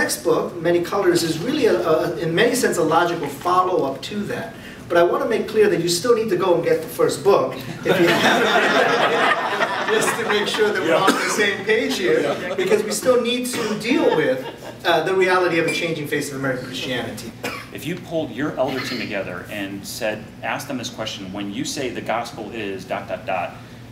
next book, Many Colors, is really, in many sense, a logical follow-up to that. But I want to make clear that you still need to go and get the first book if you haven't, just to make sure that we're on the same page here, because we still need to deal with the reality of a changing face of American Christianity. If you pulled your elder team together and asked them this question, when you say the gospel is ...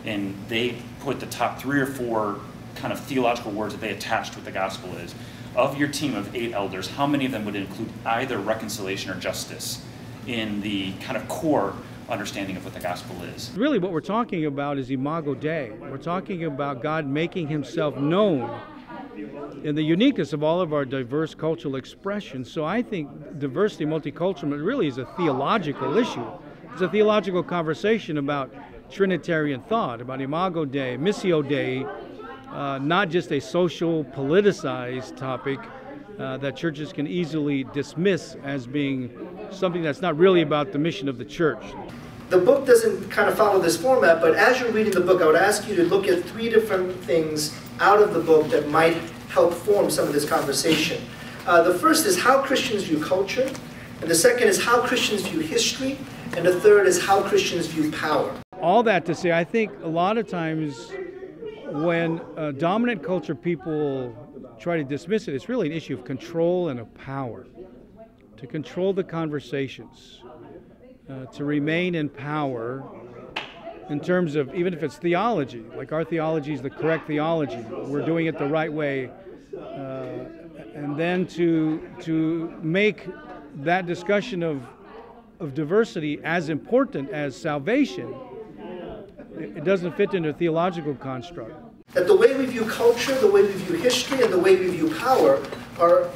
and they put the top 3 or 4 kind of theological words that they attached to what the gospel is, of your team of 8 elders, how many of them would include either reconciliation or justice in the kind of core understanding of what the gospel is? Really what we're talking about is Imago Dei. We're talking about God making himself known in the uniqueness of all of our diverse cultural expressions. So I think diversity, multiculturalism really is a theological issue. It's a theological conversation about Trinitarian thought, about Imago Dei, Missio Dei, not just a social politicized topic that churches can easily dismiss as being something that's not really about the mission of the church. The book doesn't kind of follow this format, but as you're reading the book, I would ask you to look at 3 different things out of the book that might help form some of this conversation. The first is how Christians view culture, and the second is how Christians view history, and the third is how Christians view power. All that to say, I think a lot of times when dominant culture people try to dismiss it, it's really an issue of control and of power. To control the conversations, to remain in power in terms of, even if it's theology, like our theology is the correct theology, we're doing it the right way, and then to make that discussion of diversity as important as salvation, it doesn't fit into a theological construct. That the way we view culture, the way we view history, and the way we view power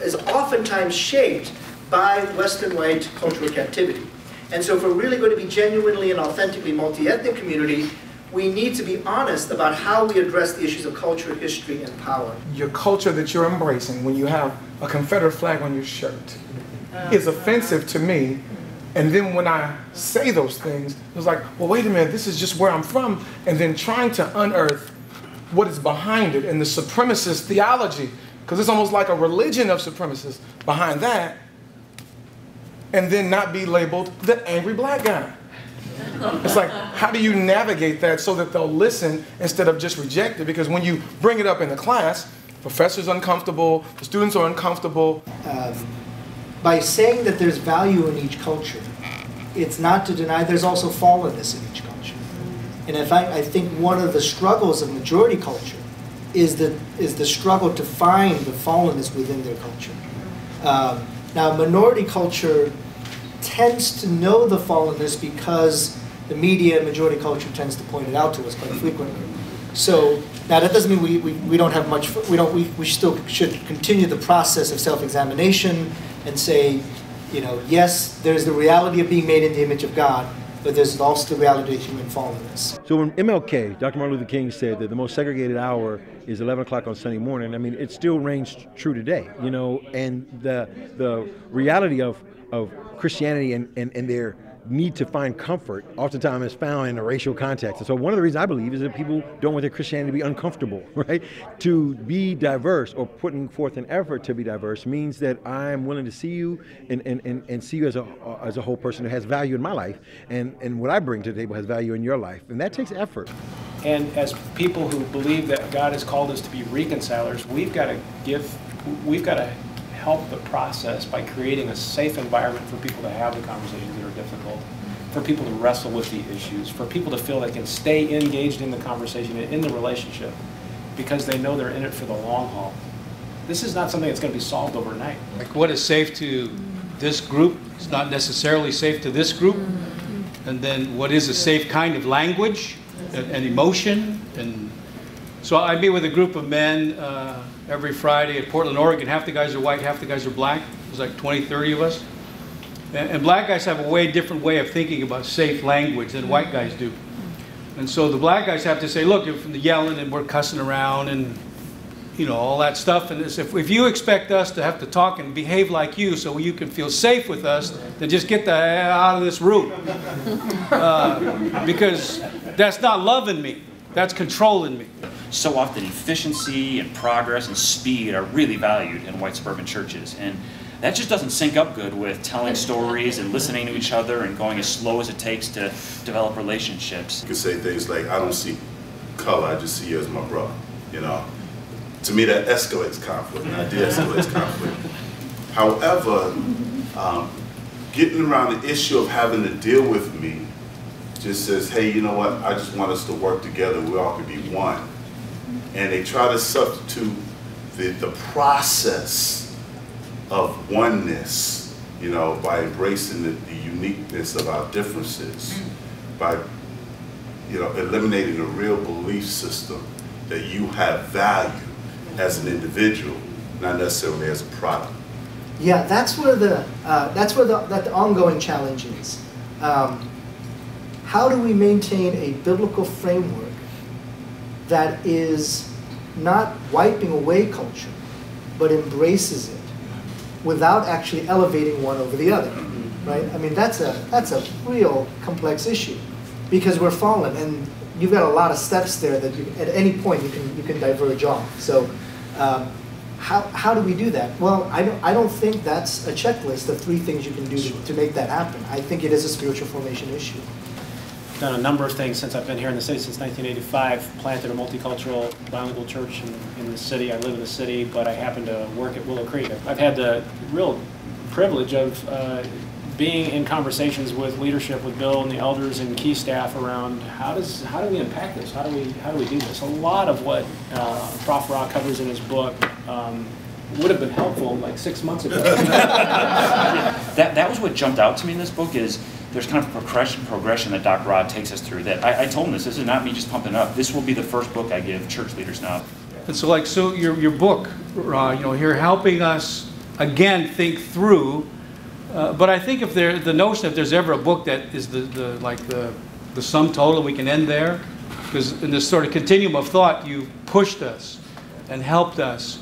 is oftentimes shaped by Western white cultural captivity. And so if we're really going to be genuinely and authentically multi-ethnic community, we need to be honest about how we address the issues of culture, history, and power. Your culture that you're embracing when you have a Confederate flag on your shirt is offensive to me. And then when I say those things, it's like, well, wait a minute, this is just where I'm from. And then trying to unearth what is behind it and the supremacist theology, because it's almost like a religion of supremacists behind that, and then not be labeled the angry black guy. It's like, how do you navigate that so that they'll listen instead of just reject it? Because when you bring it up in the class, professor's uncomfortable, the students are uncomfortable. By saying that there's value in each culture, it's not to deny there's also fallenness in each culture. And I think one of the struggles of majority culture is the struggle to find the fallenness within their culture. Now, minority culture tends to know the fallenness because the media and majority culture tends to point it out to us quite frequently. So now that doesn't mean we don't have much. We still should continue the process of self-examination and say, you know, yes, there's the reality of being made in the image of God, but there's also the reality of human fallenness. So when MLK, Dr. Martin Luther King, said that the most segregated hour is 11 o'clock on Sunday morning, I mean, it still reigns true today, you know, and the reality of Christianity and their need to find comfort oftentimes is found in a racial context. And so one of the reasons I believe is that people don't want their Christianity to be uncomfortable, right? To be diverse or putting forth an effort to be diverse means that I'm willing to see you and see you as a whole person who has value in my life, and what I bring to the table has value in your life, and that takes effort. And as people who believe that God has called us to be reconcilers, we've got to help the process by creating a safe environment for people to have the conversations that are difficult, for people to wrestle with the issues, for people to feel they can stay engaged in the conversation and in the relationship because they know they're in it for the long haul. This is not something that's going to be solved overnight. Like what is safe to this group is not necessarily safe to this group. And then what is a safe kind of language and emotion. And so I meet with a group of men every Friday at Portland, Oregon. Half the guys are white, half the guys are black. There's like 20, 30 of us. And black guys have a different way of thinking about safe language than white guys do. And so the black guys have to say, look, you're from the yelling and we're cussing around and, you know, all that stuff. And if you expect us to have to talk and behave like you so you can feel safe with us, then just get the hell out of this room. Because that's not loving me. That's controlling me. so often efficiency and progress and speed are really valued in white suburban churches. And that just doesn't sync up good with telling stories and listening to each other and going as slow as it takes to develop relationships. You could say things like, I don't see color, I just see you as my brother, you know. To me, that escalates conflict, and that de-escalates conflict. However, getting around the issue of having to deal with me just says, hey, you know what, I just want us to work together, we all could be one. And they try to substitute the process of oneness, you know, by embracing the uniqueness of our differences, by, you know, eliminating the real belief system that you have value as an individual, not necessarily as a product. Yeah, that's where the ongoing challenge is. How do we maintain a biblical framework that is not wiping away culture, but embraces it without actually elevating one over the other, right? I mean, that's a real complex issue because we're fallen, and you've got a lot of steps there that at any point you can diverge off. So. How do we do that? Well, I don't think that's a checklist of 3 things you can do to make that happen. I think it is a spiritual formation issue. I've done a number of things since I've been here in the city since 1985. Planted a multicultural bilingual church in the city. I live in the city, but I happen to work at Willow Creek. I've had the real privilege of being in conversations with leadership, with Bill and the elders and key staff around how do we impact this? How do we do this? A lot of what Prof. Rah covers in his book would have been helpful like 6 months ago. That was what jumped out to me in this book is there's kind of progression that Dr. Rah takes us through. That I told him this is not me just pumping it up. This will be the first book I give church leaders now. And so your book, Rah, you know, here helping us again think through. But I think if the notion if there's ever a book that is the sum total, we can end there, because in this sort of continuum of thought, you pushed us and helped us,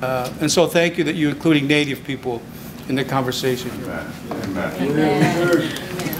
and so thank you that you're including Native people in the conversation. Amen. Amen. Amen.